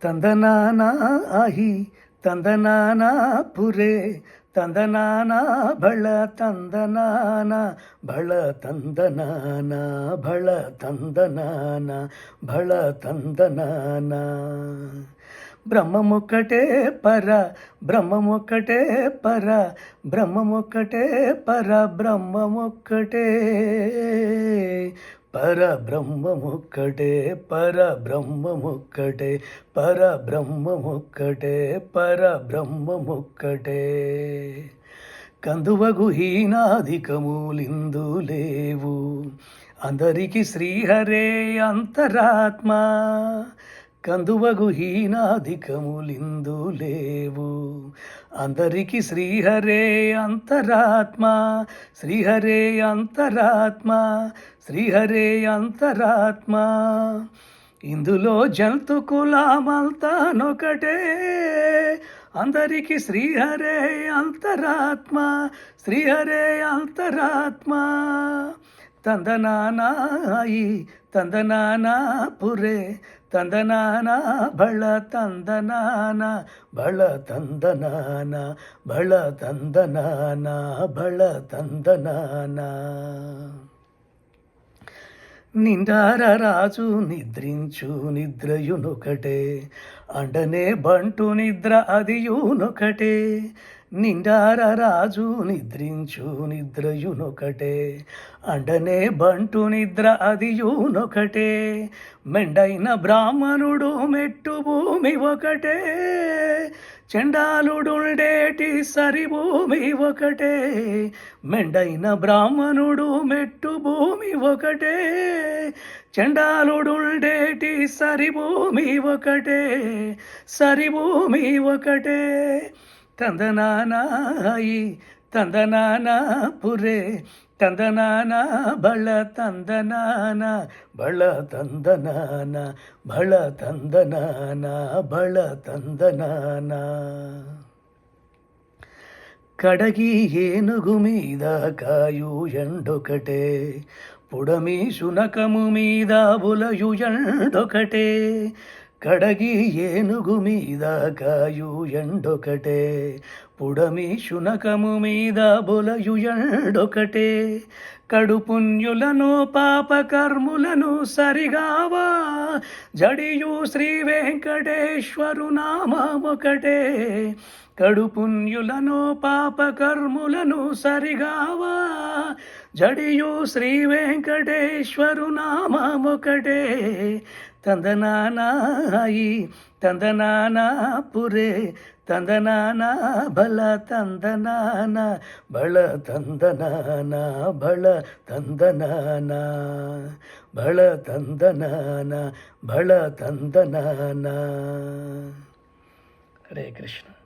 ತಂದನಾನ ಆಹಿ ತಂದನಾನ ಪುರೇ ತಂದನಾನ ಬಳ ತಂದನಾನ ಬಳ ತಂದನಾನ ಬಳ ತಂದನಾನ ಬಳ ತಂದನಾನ బ్రహ్మమొక్కటే పర బ్రహ్మమొక్కటే పర బ్రహ్మమొక్కటే పర బ్రహ్మమొక్కటే పరబ్రహ్మమొక్కటే పరబ్రహ్మమొక్కటే పరబ్రహ్మమొక్కటే పరబ్రహ్మమొక్కటే కందువగు హీనాధికములిందు లేవు అందరికి శ్రీహరే అంతరాత్మ కందువగు హీనాధికములిందు లేవు అందరికి శ్రీహరే అంతరాత్మ శ్రీహరే అంతరాత్మ శ్రీహరే అంతరాత్మ ఇందులో జంతు కులమంతానొకటే అందరికి శ్రీహరే అంతరాత్మ శ్రీహరే అంతరాత్మ ತಂದನಾನಾಯಿ ತಂದನಾನ ಪುರೇ ತಂದನಾನ ಬಳ ತಂದನಾನ ಬಳ ತಂದನಾನ ಬಳ ತಂದನಾನ ಬಳ ತಂದನಾನ నిండార రాజు నిద్రించు నిద్రయునొకటే అండనే బంటు నిద్ర అదియునొకటే నిండార రాజు నిద్రించు నిద్రయునొకటే అండనే బంటు నిద్ర అదియునొకటే మెండైన బ్రాహ్మణుడు మెట్టు భూమి ఒకటే చండాలుడుండేటి సరి భూమి ఒకటే మెండైన బ్రాహ్మణుడు మెట్టు భూమి ఒకటే చండాలుడుండేటి సరి భూమి ఒకటే సరి భూమి ఒకటే ತಂದನಾನಾಯಿ ತಂದನಾನ ಪುರೇ ತಂದನಾನ ಬಳ ತಂದನಾನ ಬಳ ತಂದನಾನ ಬಳ ತಂದನಾನ ಬಳ ತಂದನಾನ కడగి ఏనుగు మీద కాయు ఎండొకటే పుడమి శునకము మీద బులయు ఎండొకటే కడగి ఏనుగు మీద కాయు ఎండొకటే పుడమి శునకము మీద బొలయు ఎండొకటే కడుపుణ్యులను పాపకర్ములను సరిగావా జడియు శ్రీ వెంకటేశ్వరు నామమొకటే కడుపుణ్యులను పాపకర్ములను సరిగావా జడియు శ్రీ వెంకటేశ్వరు నామమొకటే ತಂದನಾನಾಯಿ ತಂದನಾನ ಪುರೇ ತಂದನಾನ ಬಲ ತಂದನಾನ ಬಳ ತಂದನಾನ ಬಳ ತಂದನಾನ ಬಳ ತಂದನಾನ ಬಳ ತಂದನಾನ. ಹರೇ ಕೃಷ್ಣ.